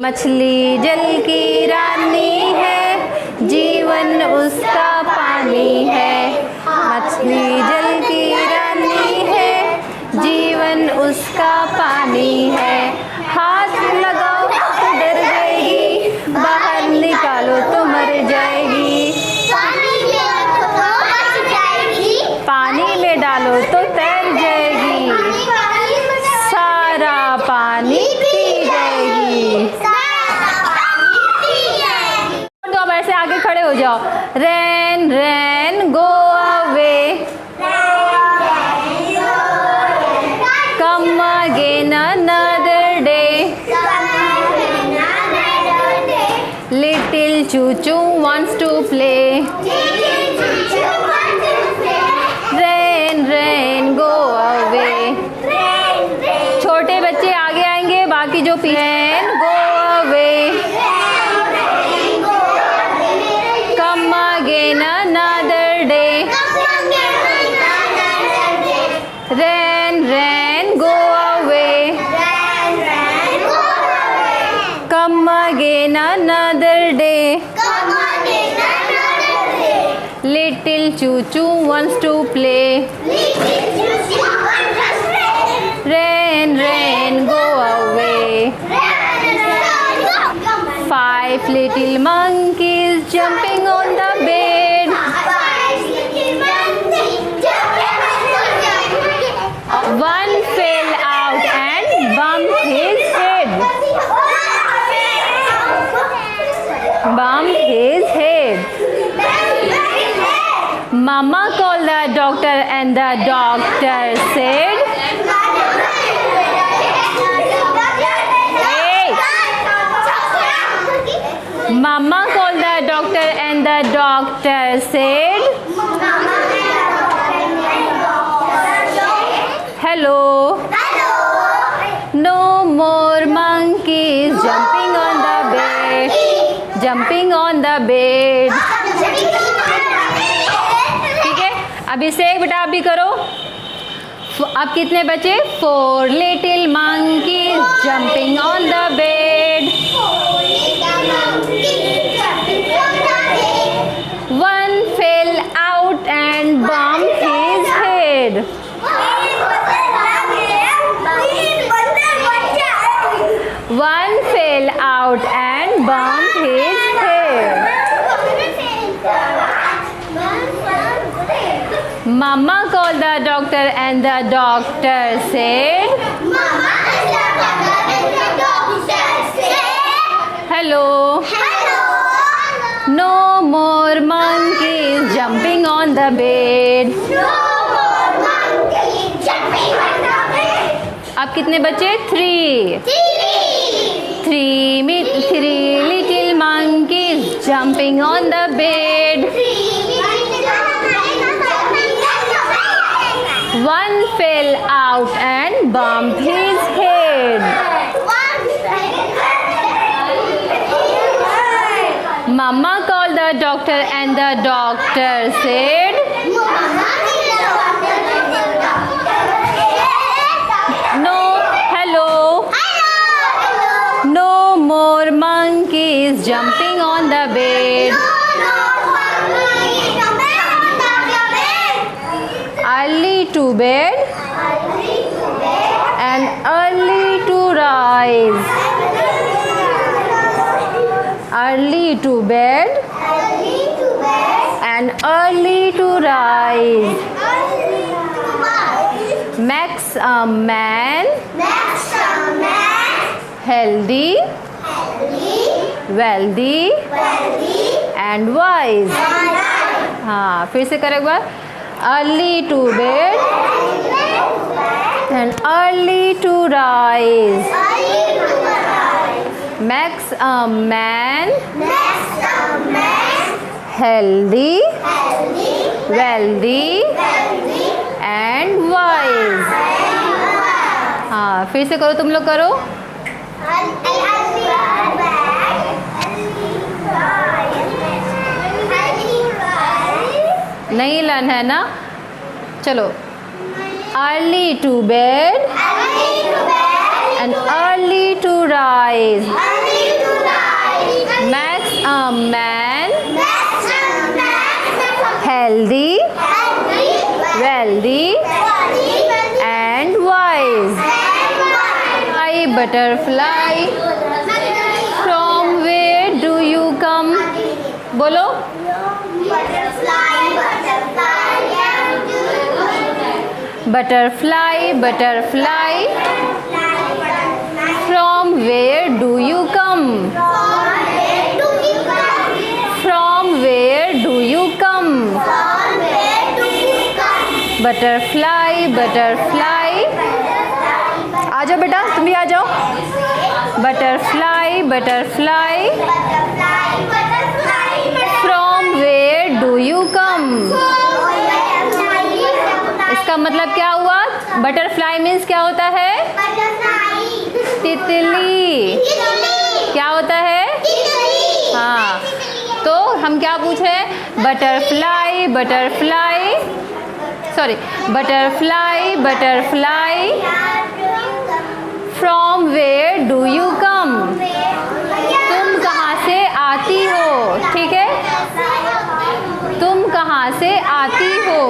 मछली जल की रानी है, जीवन उसका पानी है। मछली जल की रानी है, जीवन उसका पानी है। हाथ लगाओ तो डर जाएगी, बाहर निकालो तो मर जाएगी। पानी में डालो तो तैर जाएगी, सारा पानी पी जाएगी। तो अब ऐसे आगे खड़े हो जाओ। Rain rain go away, come again another day. Little ChuChu wants to play. Rain rain go away. छोटे बच्चे आगे आएंगे, बाकी जो rain go away, come again another day. Rain rain go away, come again another day. Little ChuChu wants to play. Rain, rain, go away. 5 little monkeys jumping on the bed. One fell out and bumped his head. Bumped his head. Mama called the doctor and the doctor said, hey! Mama called the doctor and the doctor said, hello. No more monkeys jumping on the bed. Jumping on the bed. अब इसे बेटा आप भी करो। अब कितने बचे? 4 little monkeys jumping on the bed. One fell out and bumped his head. One fell out and bumped his head. Mama called the doctor and the doctor said, hello. No more monkeys jumping on the bed. अब कितने बचे? 3 little monkeys jumping on the bed. One fell out and bumped his head. Mama called the doctor and the doctor said, hello. No more monkeys jumping on the bed. Early to bed and early to rise. Early to bed and early to rise. Makes a man healthy, wealthy and wise. हाँ, फिर से करें एक बार। Early to bed and early to rise. Makes a man healthy, wealthy and wise. हाँ, फिर से करो, तुम लोग करो। नहीं लर्न है ना? चलो। Early to bed and early to rise. butterfly. From where do you come? बोलो. Butterfly, butterfly. From where do you come? From where do you come? Butterfly, butterfly. आ जाओ बेटा, तुम भी आ जाओ. Butterfly, butterfly. From where do you come? इसका मतलब क्या हुआ? Butterfly means क्या होता है? तितली. क्या होता है? हाँ, तो हम क्या पूछ रहे हैं? Butterfly, butterfly. Sorry, butterfly, butterfly. From where do you come? तुम कहाँ से आती हो? ठीक है, तुम कहाँ से आती हो?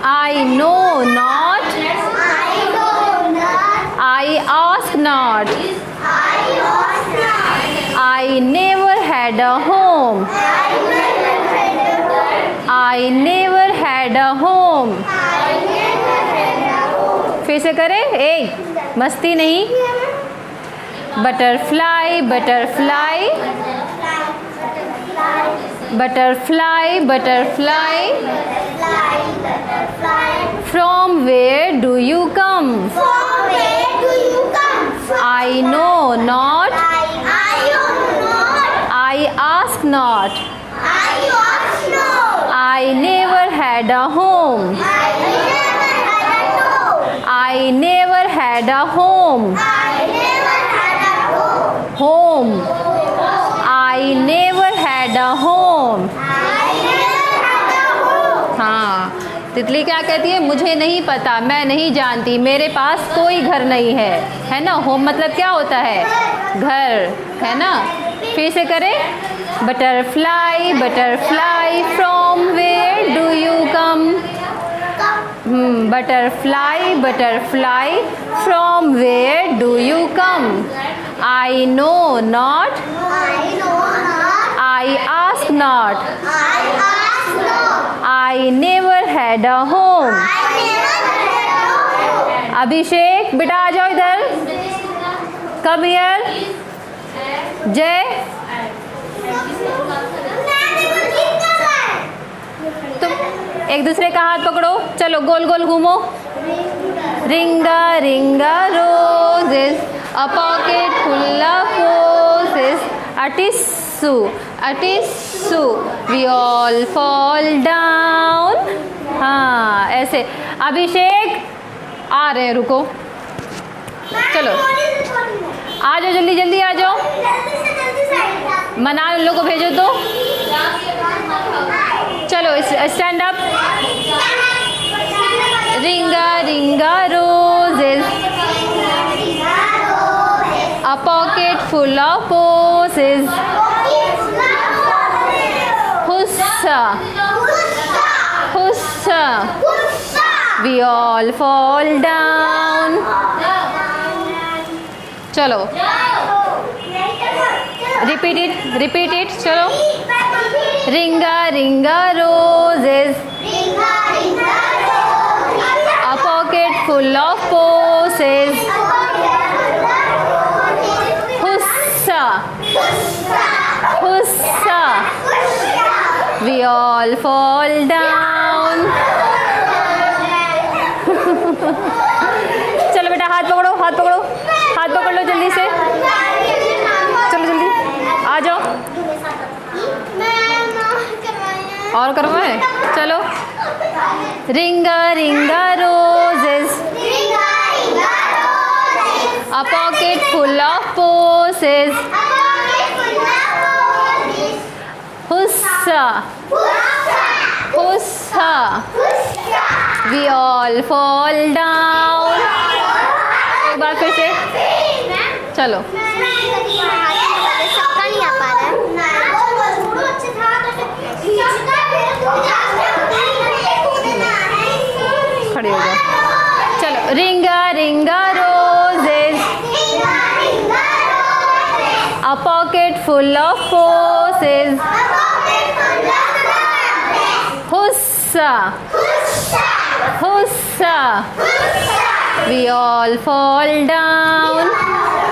I know not. I ask not. I never had a home. I never had a home. फिर से करें. ए, मस्ती नहीं. Butterfly, butterfly. Butterfly, butterfly. From where do you come? I know not. I ask not. I never had a home. I never had a home. Home. I never had a home. हाँ, तितली क्या कहती है? मुझे नहीं पता, मैं नहीं जानती, मेरे पास कोई घर नहीं है. है ना? होम मतलब क्या होता है? घर. है ना? फिर से करें. Butterfly, butterfly. From where do you come? Butterfly, butterfly. From where do you come? I know not. I ask not. I never had a home. अभिषेक बेटा आ जाओ इधर. Come here. जय, तुम एक दूसरे का हाथ पकड़ो. चलो गोल गोल घूमो. रिंगा रिंगा roses, a pocket full of roses, a tissue, a tissue, we all fall down. हाँ, ऐसे. अभिषेक आ रहे हैं, रुको. चलो आ जाओ, जल्दी जल्दी आ जाओ. मना उन लोगों को भेजो तो. चलो स्टैंड अप. रिंगा रिंगा roses, a pocket full of roses, hussa, hussa, we all fall down. चलो repeat it. चलो. रिंगा रिंगा roses, a pocket full of roses, hussa, hussa, we all fall down. चलो बेटा, हाथ पकड़ो, हाथ पकड़ो, हाथ पकड़ लो जल्दी से. चलो जल्दी आ जाओ. और करवाए. चलो. रिंगा रिंगा roses, a pocket full of roses, hussa, hussa, we all fall down. एक बार फिर से. चलो. सबका नहीं आ पा रहा है. खड़े हो जाओ. चलो. रिंगा ringa roses. A pocket full of posies. Hussa, hussa. We all fall down.